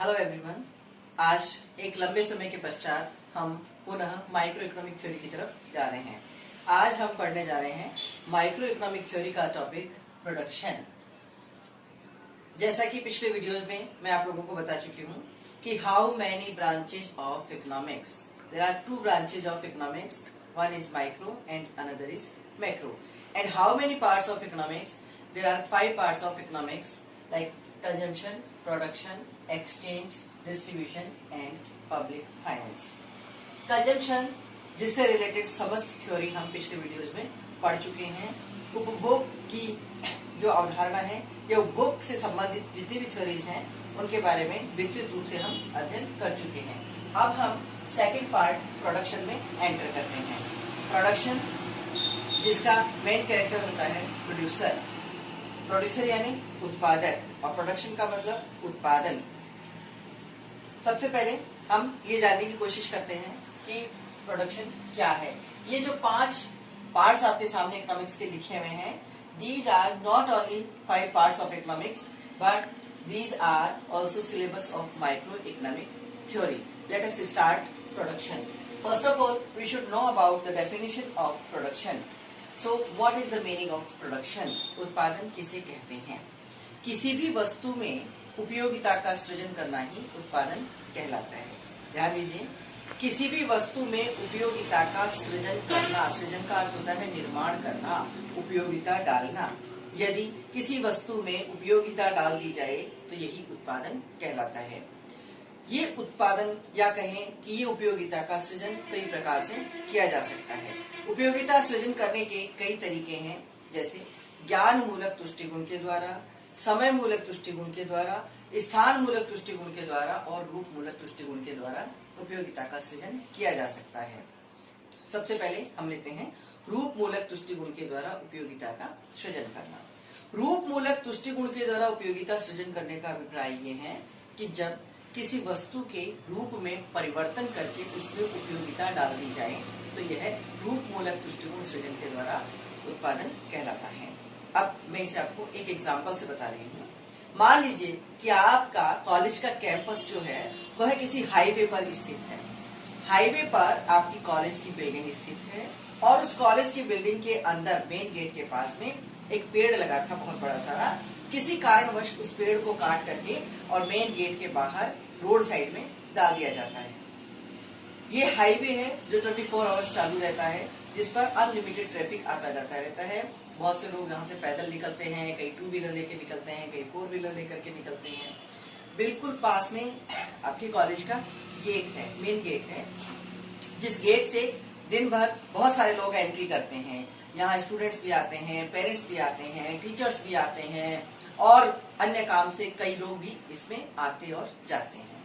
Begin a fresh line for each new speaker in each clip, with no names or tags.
Hello everyone. आज एक लंबे समय के पश्चात हम पुनः माइक्रो इकोनॉमिक थ्योरी की तरफ जा रहे हैं। आज हम पढ़ने जा रहे हैं माइक्रो इकोनॉमिक थ्योरी का टॉपिक प्रोडक्शन। जैसा कि पिछले वीडियोस में मैं आप लोगों को बता चुकी हूँ कि how many branches of economics. There are two branches of economics, one is micro and another is macro. And how many parts of economics? There are 5 parts of economics like consumption, production, exchange, distribution and public finance. Consumption जिससे related समस्त theory हम पिछले videos में पढ़ चुके हैं। उपभोग की जो अवधारणा है या उपभोग से संबंधित जितनी भी थ्योरीज हैं उनके बारे में विस्तृत रूप से हम अध्ययन कर चुके हैं। अब हम सेकंड पार्ट प्रोडक्शन में एंटर करते हैं। प्रोडक्शन जिसका मेन कैरेक्टर होता है प्रोड्यूसर। प्रोड्यूसर यानी उत्पादक और प्रोडक्शन का मतलब उत्पादन। सबसे पहले हम ये जानने की कोशिश करते हैं कि प्रोडक्शन क्या है। ये जो 5 पार्ट्स आपके सामने इकोनॉमिक्स के लिखे हुए हैं, these are not only 5 parts of economics but these are also syllabus of micro economic theory. Let us start production. First of all we should know about the definition of production. So what is the meaning of production? उत्पादन किसे कहते हैं? किसी भी वस्तु में उपयोगिता का सृजन करना ही उत्पादन कहलाता है। ध्यान दीजिए, किसी भी वस्तु में उपयोगिता का सृजन करना, सृजन का अर्थ होता है निर्माण करना, उपयोगिता डालना। यदि किसी वस्तु में उपयोगिता डाल दी जाए तो यही उत्पादन कहलाता है। ये उत्पादन या कहें कि ये उपयोगिता का सृजन कई प्रकार से किया जा सकता है। उपयोगिता सृजन करने के कई तरीके हैं, जैसे ज्ञान मूलक तुष्टिगुण के द्वारा, समय मूलक तुष्टिगुण के द्वारा, स्थान मूलक तुष्टिगुण के द्वारा और रूप मूलक तुष्टिगुण के द्वारा उपयोगिता का सृजन किया जा सकता है। सबसे पहले हम लेते हैं रूप मूलक तुष्टिगुण के द्वारा उपयोगिता का सृजन करना। रूप मूलक तुष्टिगुण के द्वारा उपयोगिता सृजन करने का अभिप्राय ये है कि जब किसी वस्तु के रूप में परिवर्तन करके उसमें उपयोगिता डाल दी जाए तो यह रूप मूलक तुष्टिगुण सृजन के द्वारा उत्पादन कहलाता है। अब मैं इसे आपको एक एग्जांपल से बता रही हूँ। मान लीजिए कि आपका कॉलेज का कैंपस जो है वह किसी हाईवे पर स्थित है। हाईवे पर आपकी कॉलेज की बिल्डिंग स्थित है और उस कॉलेज की बिल्डिंग के अंदर मेन गेट के पास में एक पेड़ लगा था बहुत बड़ा सारा। किसी कारणवश उस पेड़ को काट करके और मेन गेट के बाहर रोड साइड में डाल दिया जाता है। ये हाईवे है जो 24 आवर्स चालू रहता है, जिस पर अनलिमिटेड ट्रैफिक आता जाता रहता है। बहुत से लोग यहाँ से पैदल निकलते हैं, कई 2 व्हीलर लेके निकलते हैं, कई 4 व्हीलर लेकर के निकलते हैं। बिल्कुल पास में आपके कॉलेज का गेट है, मेन गेट है, जिस गेट से दिन भर बहुत सारे लोग एंट्री करते हैं। यहाँ स्टूडेंट्स भी आते हैं, पेरेंट्स भी आते हैं, टीचर्स भी आते हैं और अन्य काम से कई लोग भी इसमें आते और जाते हैं।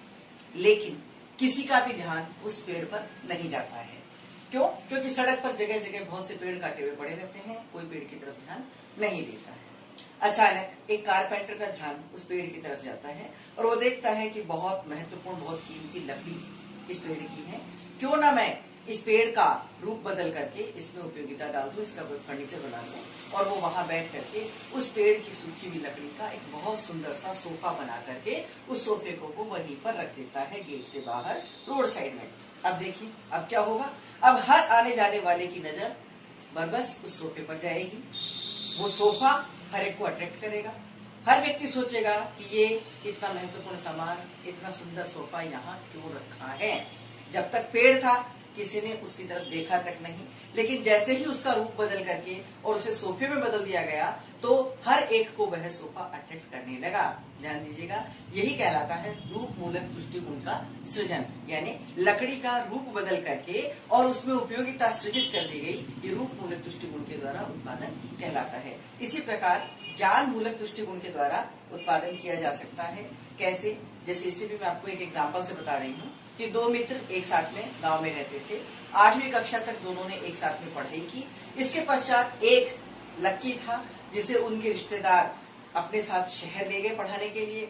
लेकिन किसी का भी ध्यान उस पेड़ पर नहीं जाता है। क्यों? क्योंकि सड़क पर जगह जगह बहुत से पेड़ काटे हुए पड़े रहते हैं, कोई पेड़ की तरफ ध्यान नहीं देता है। अचानक एक कारपेंटर का ध्यान उस पेड़ की तरफ जाता है और वो देखता है कि बहुत महत्वपूर्ण, बहुत कीमती लकड़ी इस पेड़ की है, क्यों ना मैं इस पेड़ का रूप बदल करके इसमें उपयोगिता डाल दूं, इसका कोई फर्नीचर बना दूं। और वो वहां बैठ करके उस पेड़ की सूखी हुई लकड़ी का एक बहुत सुंदर सा सोफा बना करके उस सोफे को वो वहीं पर रख देता है गेट से बाहर रोड साइड में। अब देखिए अब क्या होगा। अब हर आने जाने वाले की नजर बरबस उस सोफे पर जाएगी। वो सोफा हर एक को अट्रैक्ट करेगा। हर व्यक्ति सोचेगा कि ये इतना महत्वपूर्ण सामान, इतना सुंदर सोफा यहाँ क्यों रखा है। जब तक पेड़ था किसी ने उसकी तरफ देखा तक नहीं, लेकिन जैसे ही उसका रूप बदल करके और उसे सोफे में बदल दिया गया तो हर एक को वह सोफा अट्रैक्ट करने लगा। ध्यान दीजिएगा, यही कहलाता है रूप मूलक तुष्टिगुण का सृजन, यानी लकड़ी का रूप बदल करके और उसमें उपयोगिता सृजित कर दी गई। ये रूप मूलक तुष्टिगुण के द्वारा उत्पादन कहलाता है। इसी प्रकार ज्ञान मूलक तुष्टिगुण के द्वारा उत्पादन किया जा सकता है। कैसे? जैसे इसे भी मैं आपको एक एग्जाम्पल से बता रही हूँ कि 2 मित्र एक साथ में गांव में रहते थे। 8वीं कक्षा तक दोनों ने एक साथ में पढ़ाई की। इसके पश्चात एक लक्की था जिसे उनके रिश्तेदार अपने साथ शहर ले गए पढ़ाने के लिए।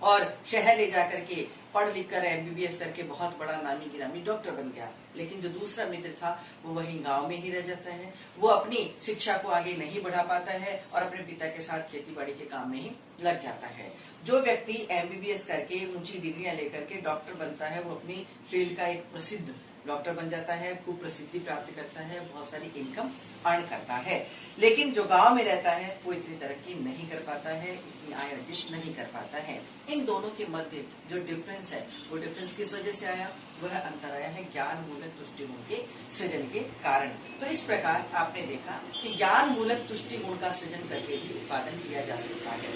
और शहर ले जाकर के पढ़ लिख कर MBBS करके बहुत बड़ा नामी गिरामी डॉक्टर बन गया, लेकिन जो दूसरा मित्र था वो वहीं गांव में ही रह जाता है। वो अपनी शिक्षा को आगे नहीं बढ़ा पाता है और अपने पिता के साथ खेती बाड़ी के काम में ही लग जाता है। जो व्यक्ति MBBS करके ऊंची डिग्रियां लेकर के डॉक्टर बनता है वो अपनी फील्ड का एक प्रसिद्ध डॉक्टर बन जाता है, खूब प्रसिद्धि प्राप्त करता है, बहुत सारी इनकम अर्न करता है। लेकिन जो गांव में रहता है वो इतनी तरक्की नहीं कर पाता है, इतनी आय अर्जित नहीं कर पाता है। इन दोनों के मध्य जो डिफरेंस है वो डिफरेंस किस वजह से आया? वह अंतर आया है ज्ञान मूलक तुष्टिगुण के सृजन के कारण। तो इस प्रकार आपने देखा कि ज्ञान मूलक तुष्टिगुण का सृजन करके भी उत्पादन किया जा सकता है।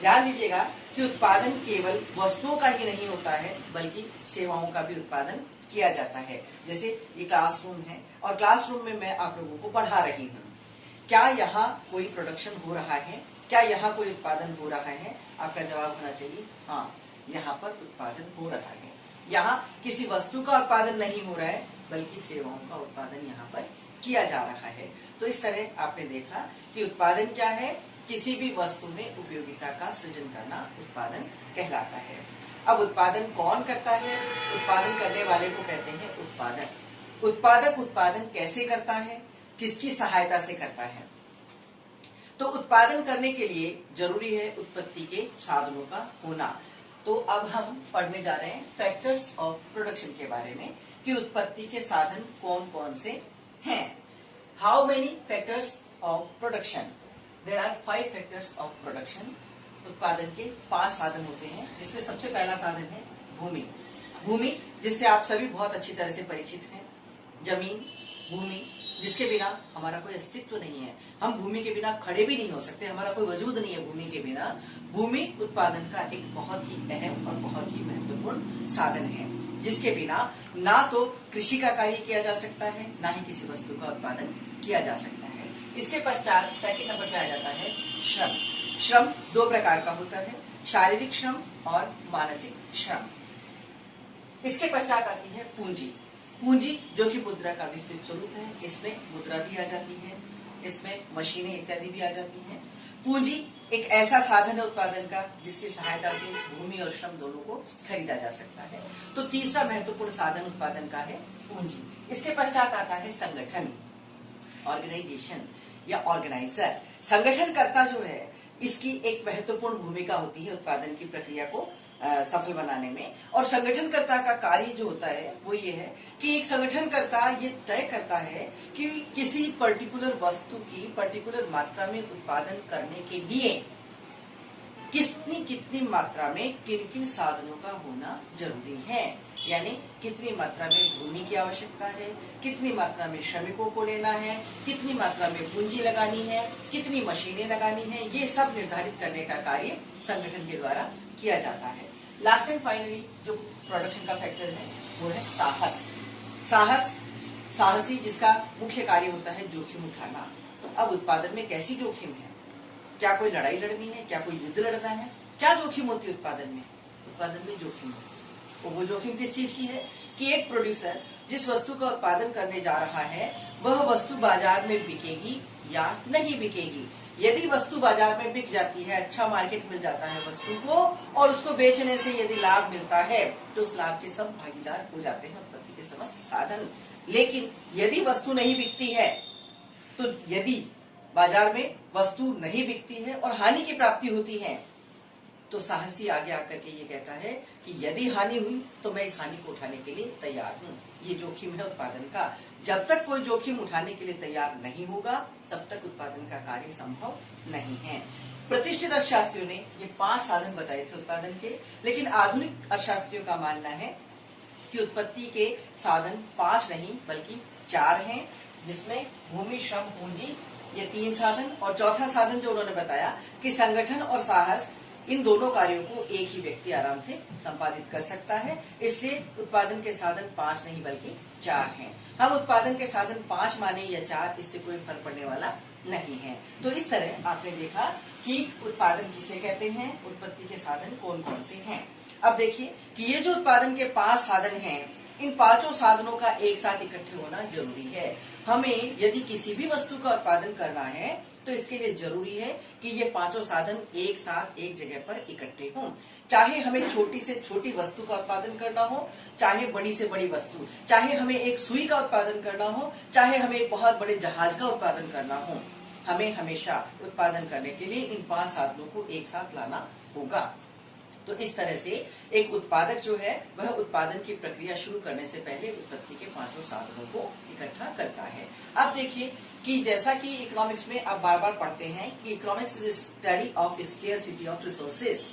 ध्यान दीजिएगा कि उत्पादन केवल वस्तुओं का ही नहीं होता है बल्कि सेवाओं का भी उत्पादन किया जाता है। जैसे ये क्लासरूम है और क्लासरूम में मैं आप लोगों को पढ़ा रही हूँ। क्या यहाँ कोई प्रोडक्शन हो रहा है? क्या यहाँ कोई उत्पादन हो रहा है? आपका जवाब होना चाहिए हाँ, यहाँ पर उत्पादन हो रहा है। यहाँ किसी वस्तु का उत्पादन नहीं हो रहा है बल्कि सेवाओं का उत्पादन यहाँ पर किया जा रहा है। तो इस तरह आपने देखा कि उत्पादन क्या है? किसी भी वस्तु में उपयोगिता का सृजन करना उत्पादन कहलाता है। अब उत्पादन कौन करता है? उत्पादन करने वाले को कहते हैं उत्पादक। उत्पादक उत्पादन कैसे करता है? किसकी सहायता से करता है? तो उत्पादन करने के लिए जरूरी है उत्पत्ति के साधनों का होना। तो अब हम पढ़ने जा रहे हैं फैक्टर्स ऑफ प्रोडक्शन के बारे में कि उत्पत्ति के साधन कौन कौन से हैं। How many factors of production? There are 5 factors of production. उत्पादन के 5 साधन होते हैं, जिसमें सबसे पहला साधन है भूमि। भूमि जिससे आप सभी बहुत अच्छी तरह से परिचित हैं। जमीन, भूमि जिसके बिना हमारा कोई अस्तित्व नहीं है, हम भूमि के बिना खड़े भी नहीं हो सकते, हमारा कोई वजूद नहीं है भूमि के बिना। भूमि उत्पादन का एक बहुत ही अहम और बहुत ही महत्वपूर्ण साधन है, जिसके बिना ना तो कृषि का कार्य किया जा सकता है, ना ही किसी वस्तु का उत्पादन किया जा सकता है। इसके पश्चात सेकंड नंबर पे आ जाता है श्रम। श्रम 2 प्रकार का होता है, शारीरिक श्रम और मानसिक श्रम। इसके पश्चात आती है पूंजी। पूंजी जो कि मुद्रा का विस्तृत स्वरूप है, इसमें मुद्रा भी आ जाती है, इसमें मशीनें इत्यादि भी आ जाती हैं। पूंजी एक ऐसा साधन है उत्पादन का जिसकी सहायता से भूमि और श्रम दोनों को खरीदा जा सकता है। तो तीसरा महत्वपूर्ण साधन उत्पादन का है पूंजी। इसके पश्चात आता है संगठन, ऑर्गेनाइजेशन या ऑर्गेनाइजर। संगठनकर्ता जो है इसकी एक महत्वपूर्ण भूमिका होती है उत्पादन की प्रक्रिया को सफल बनाने में। और संगठनकर्ता का कार्य जो होता है वो ये है कि एक संगठनकर्ता ये तय करता है कि किसी पर्टिकुलर वस्तु की पर्टिकुलर मात्रा में उत्पादन करने के लिए कितनी मात्रा में किन किन साधनों का होना जरूरी है। यानी कितनी मात्रा में भूमि की आवश्यकता है, कितनी मात्रा में श्रमिकों को लेना है, कितनी मात्रा में पूंजी लगानी है, कितनी मशीनें लगानी है, ये सब निर्धारित करने का कार्य संगठन के द्वारा किया जाता है। लास्ट एंड फाइनली जो प्रोडक्शन का फैक्टर है वो है साहस। साहसी जिसका मुख्य कार्य होता है जोखिम उठाना। तो अब उत्पादन में कैसी जोखिम है? क्या कोई लड़ाई लड़नी है? क्या कोई युद्ध लड़ना है? क्या जोखिम होती है उत्पादन में? उत्पादन में जोखिम होती है। तो वो जोखिम किस चीज की है कि एक प्रोड्यूसर जिस वस्तु का उत्पादन करने जा रहा है वह वस्तु बाजार में बिकेगी या नहीं बिकेगी। यदि वस्तु बाजार में बिक जाती है, अच्छा मार्केट मिल जाता है वस्तु को, और उसको बेचने से यदि लाभ मिलता है तो उस लाभ के सब भागीदार हो जाते हैं उत्पत्ति के समस्त साधन। लेकिन यदि वस्तु नहीं बिकती है, तो यदि बाजार में वस्तु नहीं बिकती है और हानि की प्राप्ति होती है, तो साहसी आगे आकर के ये कहता है कि यदि हानि हुई तो मैं इस हानि को उठाने के लिए तैयार हूँ। ये जोखिम है उत्पादन का। जब तक कोई जोखिम उठाने के लिए तैयार नहीं होगा तब तक उत्पादन का कार्य संभव नहीं है। प्रतिष्ठित अर्थशास्त्रियों ने ये 5 साधन बताए थे उत्पादन के, लेकिन आधुनिक अर्थशास्त्रियों का मानना है कि उत्पत्ति के साधन 5 नहीं बल्कि 4 हैं, जिसमें भूमि, श्रम, पूंजी ये 3 साधन, और चौथा साधन जो उन्होंने बताया कि संगठन और साहस, इन दोनों कार्यों को एक ही व्यक्ति आराम से संपादित कर सकता है। इसलिए उत्पादन के साधन 5 नहीं बल्कि 4 हैं। हम उत्पादन के साधन 5 माने या 4, इससे कोई फर्क पड़ने वाला नहीं है। तो इस तरह आपने देखा कि उत्पादन किसे कहते हैं, उत्पत्ति के साधन कौन कौन से हैं। अब देखिए कि ये जो उत्पादन के 5 साधन हैं, इन 5 साधनों का एक साथ इकट्ठे होना जरूरी है। हमें यदि किसी भी वस्तु का उत्पादन करना है तो इसके लिए जरूरी है कि ये पांचों साधन एक साथ एक जगह पर इकट्ठे हों। चाहे हमें छोटी से छोटी वस्तु का उत्पादन करना हो, चाहे बड़ी से बड़ी वस्तु, चाहे हमें एक सुई का उत्पादन करना हो, चाहे हमें एक बहुत बड़े जहाज का उत्पादन करना हो, हमें हमेशा उत्पादन करने के लिए इन 5 साधनों को एक साथ लाना होगा। तो इस तरह से एक उत्पादक जो है वह उत्पादन की प्रक्रिया शुरू करने से पहले उत्पत्ति के 5 साधनों को इकट्ठा करता है। अब देखिए कि जैसा कि इकोनॉमिक्स में आप बार बार पढ़ते हैं कि economics is study of scarcity of resources,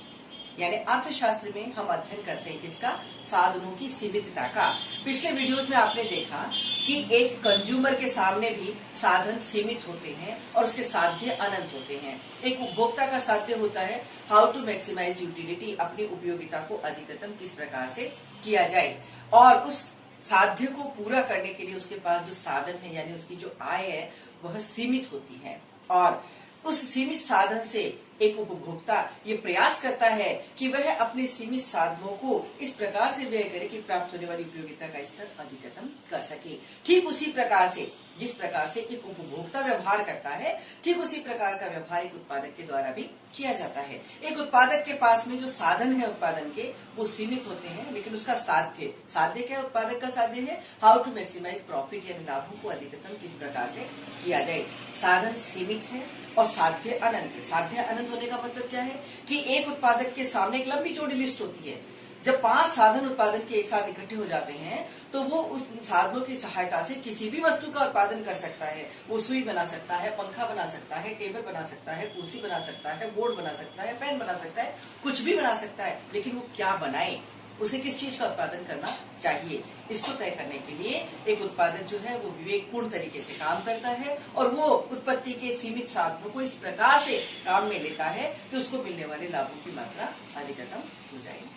यानी अर्थशास्त्र में हम अध्ययन करते हैं किसका? साधनों की सीमितता का। पिछले वीडियोस में आपने देखा कि एक कंज्यूमर के सामने भी साधन सीमित होते हैं और उसके साध्य अनंत होते हैं। एक उपभोक्ता का साध्य होता है हाउ टू मैक्सिमाइज यूटिलिटी, अपनी उपयोगिता को अधिकतम किस प्रकार से किया जाए, और उस साध्य को पूरा करने के लिए उसके पास जो साधन है यानी उसकी जो आय है वह सीमित होती है। और उस सीमित साधन से एक उपभोक्ता ये प्रयास करता है कि वह अपने सीमित साधनों को इस प्रकार से व्यय करे कि प्राप्त होने वाली उपयोगिता का स्तर अधिकतम कर सके। ठीक उसी प्रकार से जिस प्रकार से एक उपभोक्ता व्यवहार करता है, ठीक उसी प्रकार का व्यवहार एक उत्पादक के द्वारा भी किया जाता है। एक उत्पादक के पास में जो साधन है उत्पादन के वो सीमित होते हैं, लेकिन उसका साध्य क्या उत्पादक का साध्य है? हाउ टू मैक्सिमाइज प्रॉफिट, यानी लाभों को अधिकतम किस प्रकार से किया जाए। साधन सीमित है और साध्य अनंत है। साध्य अनंत होने का मतलब क्या है कि एक उत्पादक के सामने एक लंबी चौड़ी लिस्ट होती है। जब 5 साधन उत्पादन के एक साथ इकट्ठे हो जाते हैं तो वो उस साधनों की सहायता से किसी भी वस्तु का उत्पादन कर सकता है। वो सुई बना सकता है, पंखा बना सकता है, टेबल बना सकता है, कुर्सी बना सकता है, बोर्ड बना सकता है, पेन बना सकता है, कुछ भी बना सकता है। लेकिन वो क्या बनाए, उसे किस चीज का उत्पादन करना चाहिए, इसको तय करने के लिए एक उत्पादक जो है वो विवेकपूर्ण तरीके से काम करता है और वो उत्पत्ति के सीमित साधनों को इस प्रकार से काम में लेता है कि उसको मिलने वाले लाभों की मात्रा अधिकतम हो जाए।